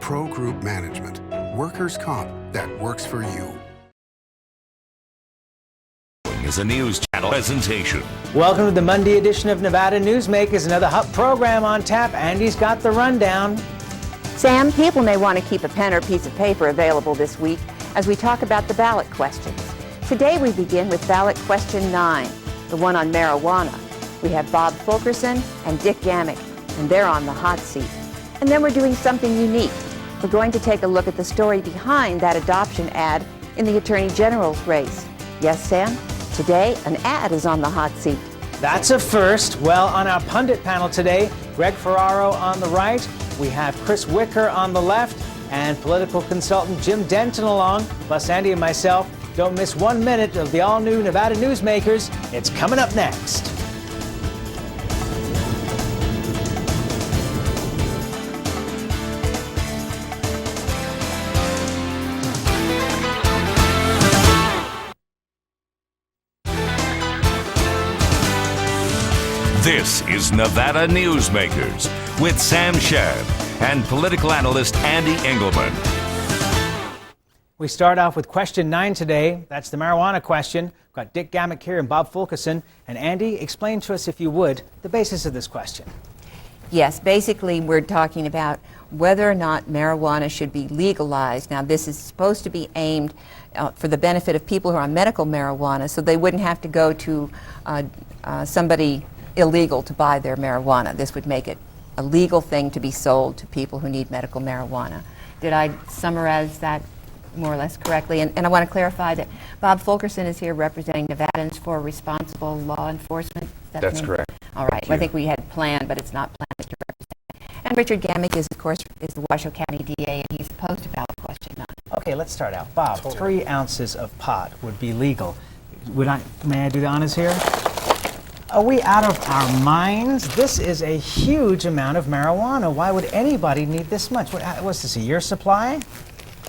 Pro Group Management. Workers' comp that works for you. Is a news channel presentation. Welcome to the Monday edition of Nevada Newsmakers, another hot program on tap. Andy's got the rundown. Sam, people may want to keep a pen or piece of paper available this week as we talk about the ballot questions. Today we begin with ballot question 9, the one on marijuana. We have Bob Fulkerson and Dick Gammick, and they're on the hot seat. And then we're doing something unique. We're going to take a look at the story behind that adoption ad in the Attorney General's race. Yes, Sam? Today, an ad is on the hot seat. That's a first. Well, on our pundit panel today, Greg Ferraro on the right, we have Chris Wicker on the left, and political consultant Jim Denton along, plus Andy and myself. Don't miss 1 minute of the all-new Nevada Newsmakers. It's coming up next. This is Nevada Newsmakers with Sam Shad and political analyst Ande Engleman. We start off with question 9 today. That's the marijuana question. We've got Dick Gammick here and Bob Fulkerson. And Andy, explain to us, if you would, the basis of this question. Yes, basically we're talking about whether or not marijuana should be legalized. Now, this is supposed to be aimed for the benefit of people who are on medical marijuana, so they wouldn't have to go to somebody illegal to buy their marijuana. This would make it a legal thing to be sold to people who need medical marijuana. Did I summarize that more or less correctly? And I want to clarify that Bob Fulkerson is here representing Nevadans for responsible law enforcement. That's correct. All right. Well, I think we had planned, but it's not planned that you're representing. And Richard Gammick is, of course, is the Washoe County DA, and he's opposed to ballot question 9. Okay, let's start out. Bob, 3 ounces of pot would be legal. May I do the honors here? Are we out of our minds? This is a huge amount of marijuana. Why would anybody need this much? What's this, a year's supply?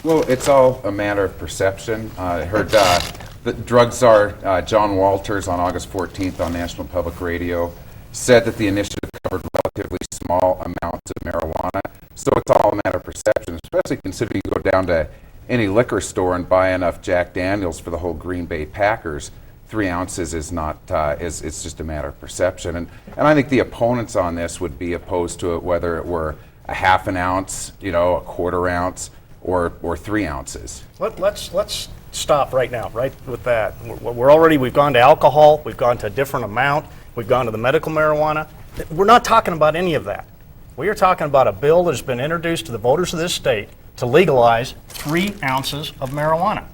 Well, it's all a matter of perception. I heard the drug czar, John Walters, on August 14th on National Public Radio, said that the initiative covered relatively small amounts of marijuana. So it's all a matter of perception, especially considering you go down to any liquor store and buy enough Jack Daniels for the whole Green Bay Packers. 3 ounces is not, it's just a matter of perception. And I think the opponents on this would be opposed to it whether it were a half an ounce, a quarter ounce, or 3 ounces. Let's stop right now, right with that. We've gone to alcohol, we've gone to a different amount, we've gone to the medical marijuana. We're not talking about any of that. We are talking about a bill that has been introduced to the voters of this state to legalize 3 ounces of marijuana.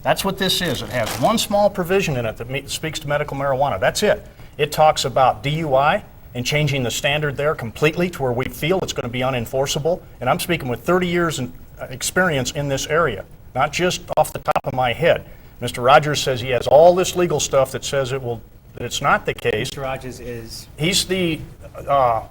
That's what this is. It has one small provision in it that speaks to medical marijuana. That's it. It talks about DUI and changing the standard there completely to where we feel it's going to be unenforceable. And I'm speaking with 30 years in experience in this area, not just off the top of my head. Mr. Rogers says he has all this legal stuff that says that it's not the case. Mr. Rogers is? He's the,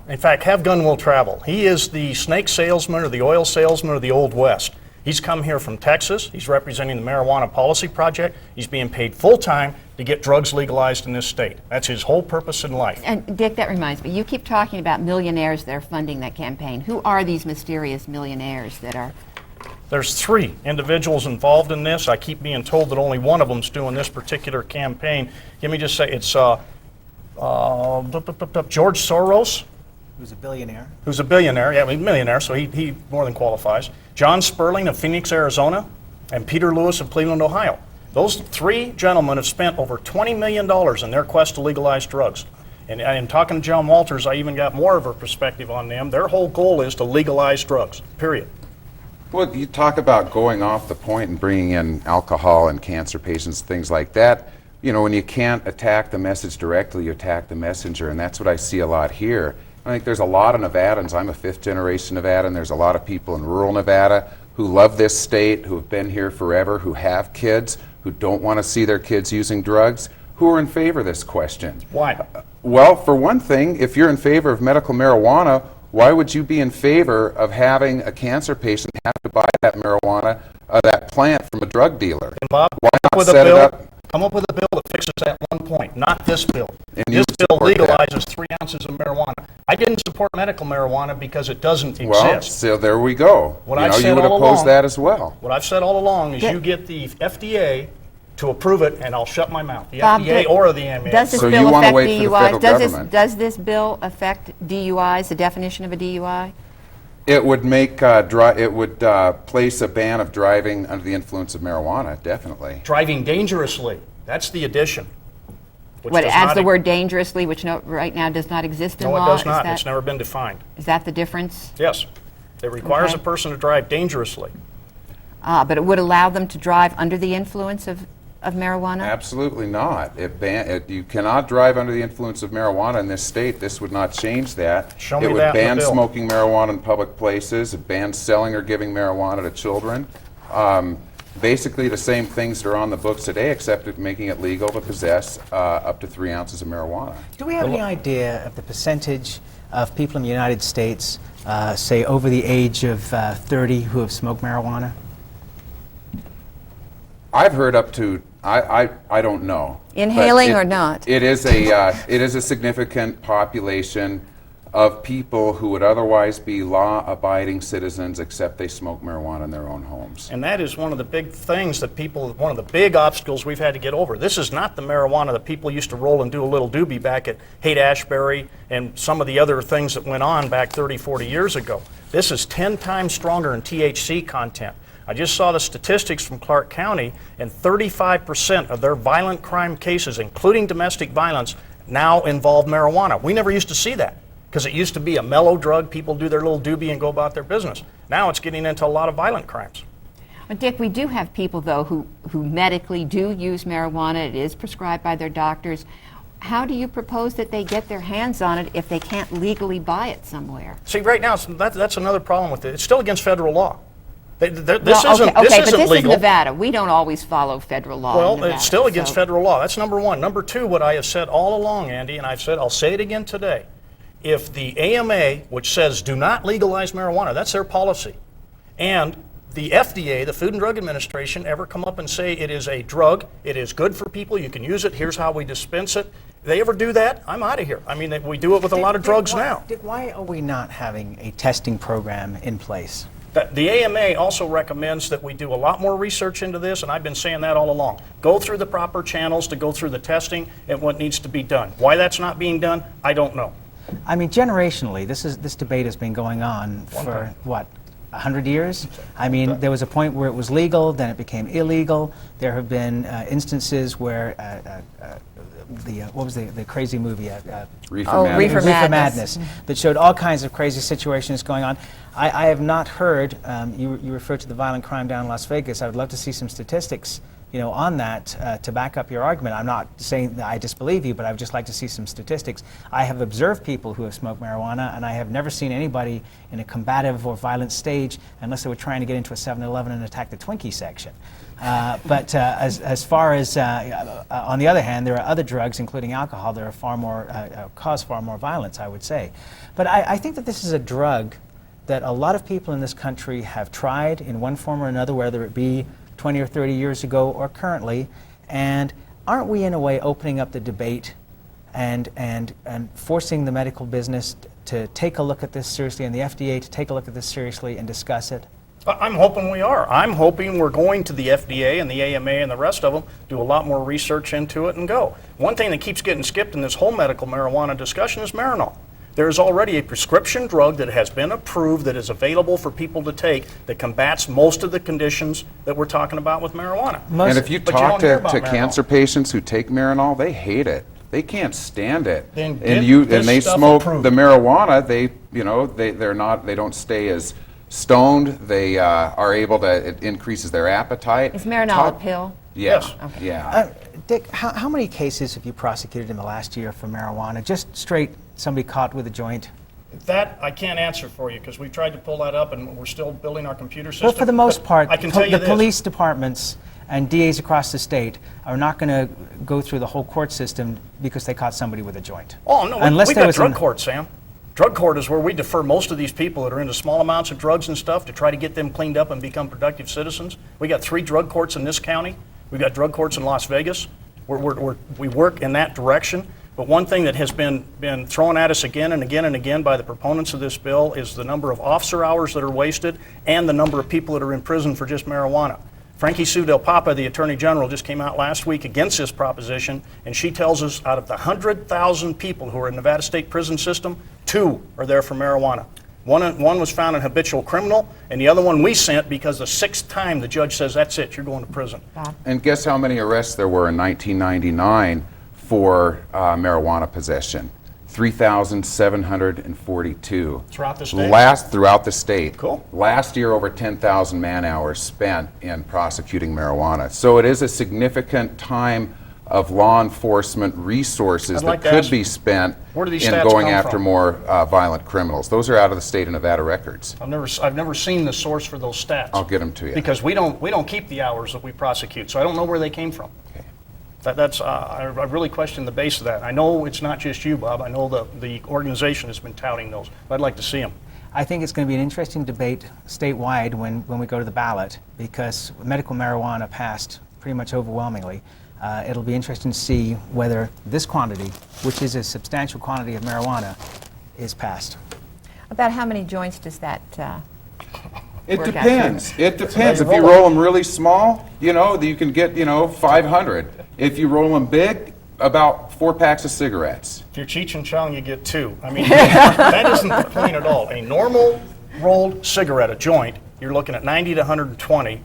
in fact, have gun will travel. He is the snake salesman or the oil salesman or the Old West. He's come here from Texas. He's representing the Marijuana Policy Project. He's being paid full-time to get drugs legalized in this state. That's his whole purpose in life. And Dick, that reminds me, you keep talking about millionaires that are funding that campaign. Who are these mysterious millionaires that are? There's 3 individuals involved in this. I keep being told that only one of them's doing this particular campaign. Let me just say it's George Soros. Who's a billionaire. Who's a billionaire, yeah, millionaire, so he more than qualifies. John Sperling of Phoenix, Arizona, and Peter Lewis of Cleveland, Ohio. Those 3 gentlemen have spent over $20 million in their quest to legalize drugs. And in talking to John Walters, I even got more of a perspective on them. Their whole goal is to legalize drugs, period. Well, you talk about going off the point and bringing in alcohol and cancer patients, things like that. When you can't attack the message directly, you attack the messenger, and that's what I see a lot here. I think there's a lot of Nevadans. I'm a 5th-generation Nevadan. There's a lot of people in rural Nevada who love this state, who have been here forever, who have kids, who don't want to see their kids using drugs, who are in favor of this question. Why? Well, for one thing, if you're in favor of medical marijuana, why would you be in favor of having a cancer patient have to buy that marijuana, that plant from a drug dealer? And Bob, why not with set a bill, it up? Come up with a bill that fixes that one point, not this bill. And This you bill support that. legalizes 3 ounces of marijuana. I didn't support medical marijuana because it doesn't Well, exist. so there we go. What You I've know, said you would all oppose along- that as well. What I've said all along is Yeah. you get the FDA to approve it, and I'll shut my mouth. The Bob, FDA or the EMA. Does this So bill you wanna affect wait for the DUIs? federal government. Does this bill affect DUIs, the definition of a DUI? It would make, it would place a ban of driving under the influence of marijuana, definitely. Driving dangerously. That's the addition. which What, it does adds not the ex- word dangerously, which right now does not exist in No, law? it does Is not. that- It's never been defined. Is that the difference? Yes. It requires Okay. a person to drive dangerously. But it would allow them to drive under the influence of marijuana? Absolutely not. You cannot drive under the influence of marijuana in this state. This would not change that. Show me It would that in the ban bill. smoking marijuana in public places. It bans selling or giving marijuana to children. Basically the same things that are on the books today, except it making it legal to possess up to 3 ounces of marijuana. Do we have any idea of the percentage of people in the United States, say over the age of 30, who have smoked marijuana? I've heard up to, I don't know. But Inhaling or not? It is a significant population of people who would otherwise be law-abiding citizens, except they smoke marijuana in their own homes. And that is one of the big things that one of the big obstacles we've had to get over. This is not the marijuana that people used to roll and do a little doobie back at Haight-Ashbury and some of the other things that went on back 30, 40 years ago. This is 10 times stronger in THC content. I just saw the statistics from Clark County, and 35% of their violent crime cases, including domestic violence, now involve marijuana. We never used to see that, because it used to be a mellow drug. People do their little doobie and go about their business. Now it's getting into a lot of violent crimes. Well, Dick, we do have people, though, who medically do use marijuana. It is prescribed by their doctors. How do you propose that they get their hands on it if they can't legally buy it somewhere? See, right now, that's another problem with it. It's still against federal law. This Well, isn't but this legal. is Nevada. We don't always follow federal law in Well, Nevada, it's still against so- federal law. That's number one. Number two, what I have said all along, Andy, and I'll say it again today. If the AMA, which says do not legalize marijuana, that's their policy, and the FDA, the Food and Drug Administration, ever come up and say it is a drug, it is good for people, you can use it, here's how we dispense it, they ever do that, I'm out of here. I mean, we do it with a lot of drugs now. Dick, why are we not having a testing program in place? The AMA also recommends that we do a lot more research into this, and I've been saying that all along. Go through the proper channels to go through the testing and what needs to be done. Why that's not being done, I don't know. I mean, generationally, this debate has been going on for, what, 100 years? I mean, there was a point where it was legal, then it became illegal. There have been instances where, what was the crazy movie? Reefer Oh, Madness. Reefer Madness. That showed all kinds of crazy situations going on. I have not heard, you referred to the violent crime down in Las Vegas. I would love to see some statistics, on that to back up your argument. I'm not saying that I disbelieve you, but I would just like to see some statistics. I have observed people who have smoked marijuana, and I have never seen anybody in a combative or violent stage unless they were trying to get into a 7-Eleven and attack the Twinkie section. But as far as, on the other hand, there are other drugs, including alcohol, that are far more, cause far more violence, I would say. But I think that this is a drug that a lot of people in this country have tried in one form or another, whether it be 20 or 30 years ago or currently, and aren't we in a way opening up the debate and forcing the medical business to take a look at this seriously, and the FDA to take a look at this seriously and discuss it? I'm hoping we are. I'm hoping we're going to the FDA and the AMA and the rest of them, do a lot more research into it and go. One thing that keeps getting skipped in this whole medical marijuana discussion is Marinol. There is already a prescription drug that has been approved that is available for people to take that combats most of the conditions that we're talking about with marijuana. And if you But you talk don't hear to about Marinol. cancer patients who take Marinol, they hate it. They can't stand it. Then and get this they stuff smoke approved. the marijuana. They don't stay as stoned. They are able to. It increases their appetite. Is Marinol a pill? Yes. Yeah. Dick, how many cases have you prosecuted in the last year for marijuana? Just straight, somebody caught with a joint? That I can't answer for you because we've tried to pull that up and we're still building our computer system. Well, for the most But part, I can tell you the this. police departments and DAs across the state are not going to go through the whole court system because they caught somebody with a joint. Oh, no, Unless we there got was drug an- court, Sam. Drug court is where we defer most of these people that are into small amounts of drugs and stuff to try to get them cleaned up and become productive citizens. We got 3 drug courts in this county. We've got drug courts in Las Vegas. We work in that direction. But one thing that has been thrown at us again and again and again by the proponents of this bill is the number of officer hours that are wasted and the number of people that are in prison for just marijuana. Frankie Sue Del Papa, the Attorney General, just came out last week against this proposition, and she tells us out of the 100,000 people who are in the Nevada State prison system, 2 are there for marijuana. One was found an habitual criminal, and the other one we sent because the 6th time the judge says, that's it, you're going to prison. And guess how many arrests there were in 1999 for marijuana possession? 3,742. Throughout the state? Throughout the state. Cool. Last year, over 10,000 man-hours spent in prosecuting marijuana. So it is a significant time of law enforcement resources that could be spent in going after more violent criminals. Those are out of the state of Nevada records. I've never seen the source for those stats. I'll get them to you. Because we don't keep the hours that we prosecute, so I don't know where they came from. Okay. I really question the base of that. I know it's not just you, Bob. I know the organization has been touting those. I'd like to see them. I think it's going to be an interesting debate statewide when we go to the ballot, because medical marijuana passed pretty much overwhelmingly. It'll be interesting to see whether this quantity, which is a substantial quantity of marijuana, is passed. About how many joints does that It depends. It depends. If you roll them really small, you can get, 500. If you roll them big, about 4 packs of cigarettes. If you're Cheech and Chong, you get 2. I mean, that isn't the point at all. A normal rolled cigarette, a joint, you're looking at 90 to 120,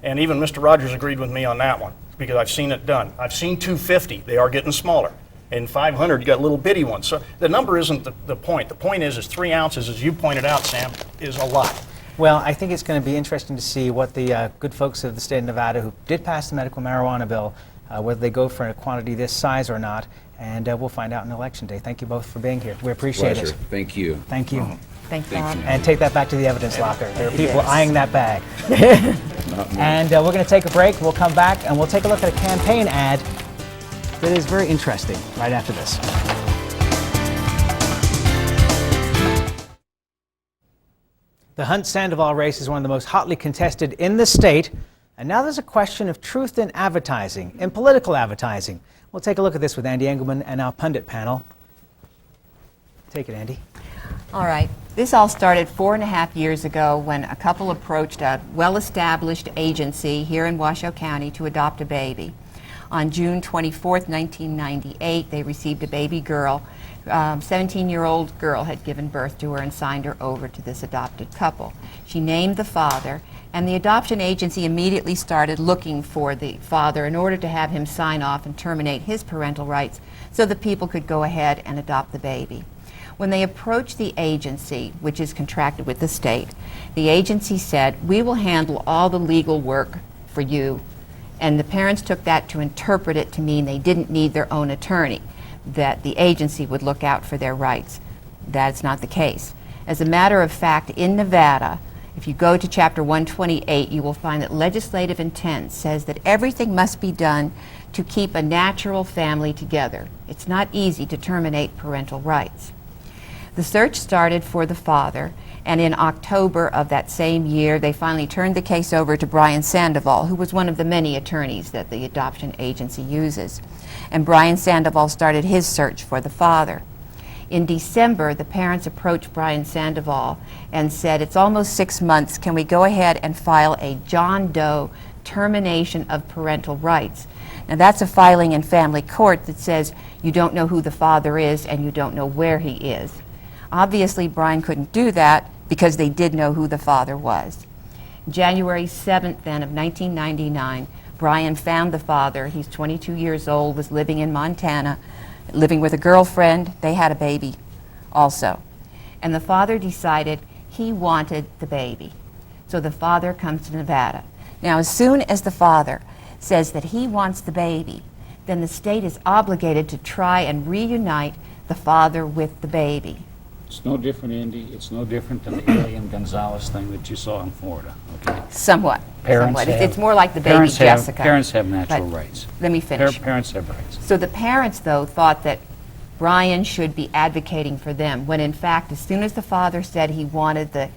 and even Mr. Rogers agreed with me on that one, because I've seen it done. I've seen 250. They are getting smaller. And 500, you got little bitty ones. So the number isn't the point. The point is 3 ounces, as you pointed out, Sam, is a lot. Well, I think it's going to be interesting to see what the good folks of the state of Nevada who did pass the medical marijuana bill, whether they go for a quantity this size or not, and we'll find out on Election Day. Thank you both for being here. We appreciate it. Thank you. Thank you. Thanks, Bob. And take that back to the evidence locker. There are people eyeing that bag. Not me. And we're going to take a break. We'll come back and we'll take a look at a campaign ad that is very interesting right after this. The Hunt-Sandoval race is one of the most hotly contested in the state, and now there's a question of truth in advertising, in political advertising. We'll take a look at this with Ande Engleman and our pundit panel. Take it, Andy. All right. This all started 4.5 years ago when a couple approached a well-established agency here in Washoe County to adopt a baby. On June 24th, 1998, they received a baby girl. 17-year-old girl had given birth to her and signed her over to this adopted couple. She named the father, and the adoption agency immediately started looking for the father in order to have him sign off and terminate his parental rights so that people could go ahead and adopt the baby. When they approached the agency, which is contracted with the state, the agency said, "We will handle all the legal work for you." And the parents took that to interpret it to mean they didn't need their own attorney, that the agency would look out for their rights. That's not the case. As a matter of fact, in Nevada, if you go to Chapter 128, you will find that legislative intent says that everything must be done to keep a natural family together. It's not easy to terminate parental rights. The search started for the father, and in October of that same year, they finally turned the case over to Brian Sandoval, who was one of the many attorneys that the adoption agency uses. And Brian Sandoval started his search for the father. In December, the parents approached Brian Sandoval and said, "It's almost 6 months. Can we go ahead and file a John Doe termination of parental rights?" Now, that's a filing in family court that says you don't know who the father is and you don't know where he is. Obviously, Brian couldn't do that because they did know who the father was. January 7th, then, of 1999, Brian found the father. He's 22 years old, was living in Montana, living with a girlfriend. They had a baby also. And the father decided he wanted the baby. So the father comes to Nevada. Now, as soon as the father says that he wants the baby, then the state is obligated to try and reunite the father with the baby. It's no different, Andy. It's no different than the Alien Gonzalez thing that you saw in Florida. Okay. Somewhat. Parents Somewhat. have- It's more like the baby Parents have- Jessica. Parents have natural But rights. Let me finish. Parents have rights. So the parents, though, thought that Brian should be advocating for them, when in fact, as soon as the father said he wanted the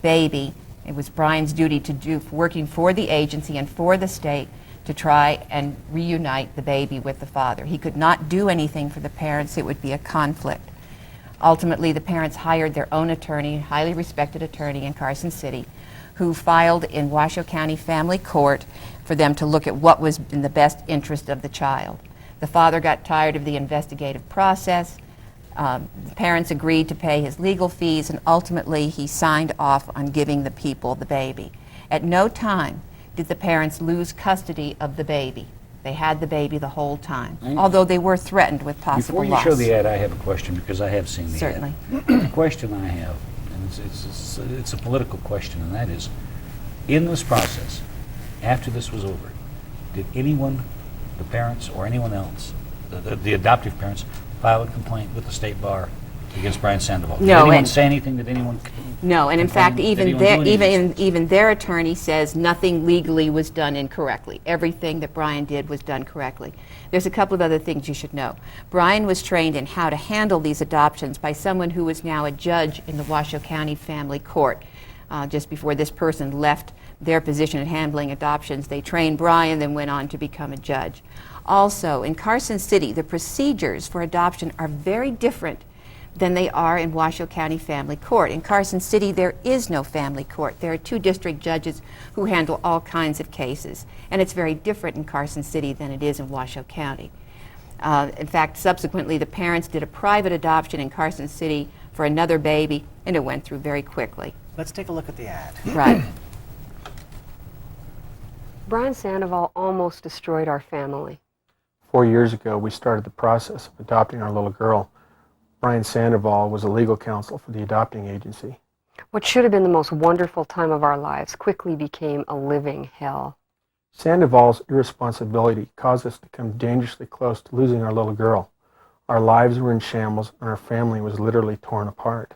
baby, it was Brian's duty to do, working for the agency and for the state, to try and reunite the baby with the father. He could not do anything for the parents. It would be a conflict. Ultimately, the parents hired their own attorney, highly respected attorney in Carson City, who filed in Washoe County Family Court for them to look at what was in the best interest of the child. The father got tired of the investigative process. The parents agreed to pay his legal fees, and ultimately he signed off on giving the people the baby. At no time did the parents lose custody of the baby. They had the baby the whole time, although they were threatened with possible Before loss. you show the ad, I have a question, because I have seen the Certainly. ad. The question I have, and it's a political question, and that is, in this process, after this was over, did anyone, the parents or anyone else, the adoptive parents, file a complaint with the state bar against Brian Sandoval? Did No, anyone and- say anything? Did anyone? No, and in fact, Did even anyone do their, anything? even their attorney says nothing legally was done incorrectly. Everything that Brian did was done correctly. There's a couple of other things you should know. Brian was trained in how to handle these adoptions by someone who is now a judge in the Washoe County Family Court. Just before this person left their position in handling adoptions, they trained Brian, then went on to become a judge. Also, in Carson City, the procedures for adoption are very different than they are in Washoe County Family Court. In Carson City, there is no family court. There are 2 district judges who handle all kinds of cases, and it's very different in Carson City than it is in Washoe County. In fact, subsequently, the parents did a private adoption in Carson City for another baby, and it went through very quickly. Let's take a look at the ad. Right. Brian Sandoval almost destroyed our family. 4 years ago, we started the process of adopting our little girl. Brian Sandoval was a legal counsel for the adopting agency. What should have been the most wonderful time of our lives quickly became a living hell. Sandoval's irresponsibility caused us to come dangerously close to losing our little girl. Our lives were in shambles, and our family was literally torn apart.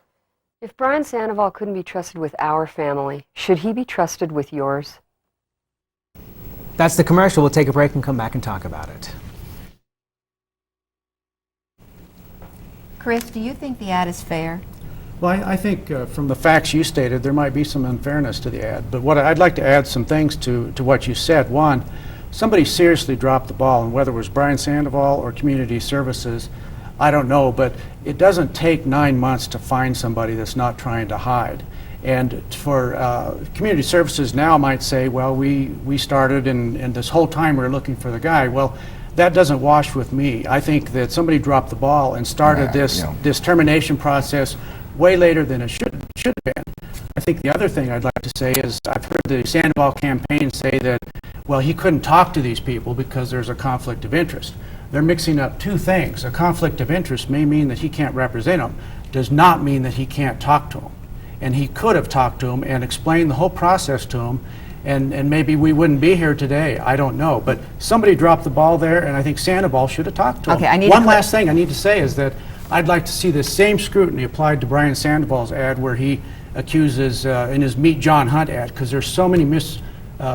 If Brian Sandoval couldn't be trusted with our family, should he be trusted with yours? That's the commercial. We'll take a break and come back and talk about it. Chris, do you think the ad is fair? Well, I think from the facts you stated, there might be some unfairness to the ad. But what I'd like to add some things to what you said. One, somebody seriously dropped the ball, and whether it was Brian Sandoval or Community Services, I don't know, but it doesn't take 9 months to find somebody that's not trying to hide. And for Community Services now might say, well, we started and this whole time we were looking for the guy. Well, that doesn't wash with me. I think that somebody dropped the ball and started this termination process way later than it should have been. I think the other thing I'd like to say is I've heard the Sandoval campaign say that, well, he couldn't talk to these people because there's a conflict of interest. They're mixing up 2 things. A conflict of interest may mean that he can't represent them, does not mean that he can't talk to them. And he could have talked to them and explained the whole process to them, and maybe we wouldn't be here today. I don't know. But somebody dropped the ball there, and I think Sandoval should have talked to him. Okay, One last thing I need to say is that I'd like to see the same scrutiny applied to Brian Sandoval's ad where he accuses, in his Meet John Hunt ad, because there's so many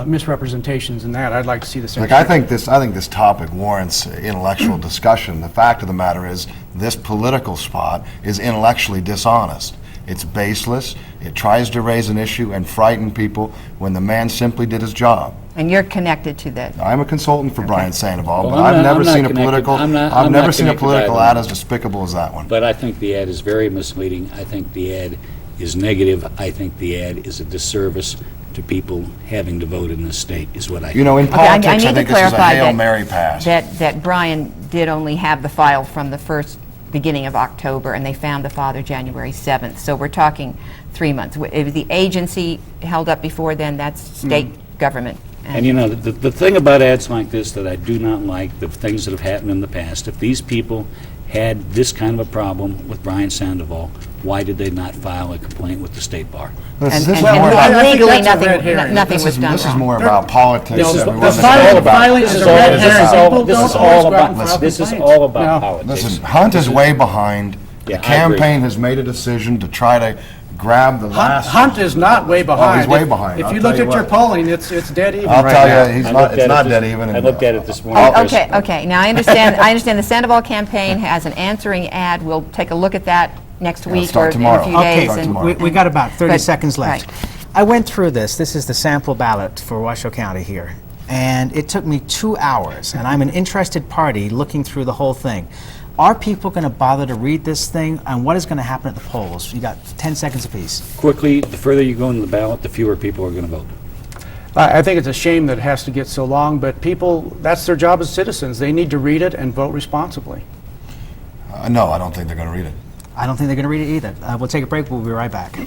misrepresentations in that. I'd like to see the same. Look, I think this topic warrants intellectual discussion. The fact of the matter is, this political spot is intellectually dishonest. It's baseless. It tries to raise an issue and frighten people when the man simply did his job. And you're connected to that. I'm a consultant for Brian Sandoval, Well, but I'm I've not- never I'm not seen a connected. political. I'm not I've never seen a connected political either. ad as despicable as that one. But I think the ad is very misleading. I think the ad is negative. I think the ad is a disservice to people having to vote in this state, is what I think. You know, in Okay, I politics, need I think to this is a clarify Hail Mary pass. that Brian did only have the file from the first beginning of October, and they found the father January 7th. So we're talking 3 months. If the agency held up before then, that's state government. And you know, the thing about ads like this that I do not like, the things that have happened in the past, if these people had this kind of a problem with Brian Sandoval, why did they not file a complaint with the state bar? And I think legally, that's a red herring. nothing was done This is wrong. more about politics. This is- than it the was filing- all about. filing is a red herring. People This is don't all always go out and about, file this is complaints. all about No. politics. Listen, Hunt is way behind. Yeah, The I agree. campaign has made a decision to try to grab the last. Hunt is not way behind. he's way If- behind. If I'll you tell look you at your what. polling, it's dead even I'll right tell now. you, he's I not. looked It's at not it dead this- even. I looked at it this morning. Chris. Okay. Now I understand. I understand the Sandoval campaign has an answering ad. We'll take a look at that next week start or tomorrow. in a few Okay, days. start tomorrow. We got about 30 But- seconds left. right. I went through this. This is the sample ballot for Washoe County here. and it took me 2 hours, and I'm an interested party looking through the whole thing. Are people going to bother to read this thing, and what is going to happen at the polls? You got 10 seconds apiece. Quickly, the further you go into the ballot, the fewer people are going to vote. I think it's a shame that it has to get so long, but people, that's their job as citizens. They need to read it and vote responsibly. No, I don't think they're going to read it. I don't think they're going to read it either. We'll take a break. We'll be right back.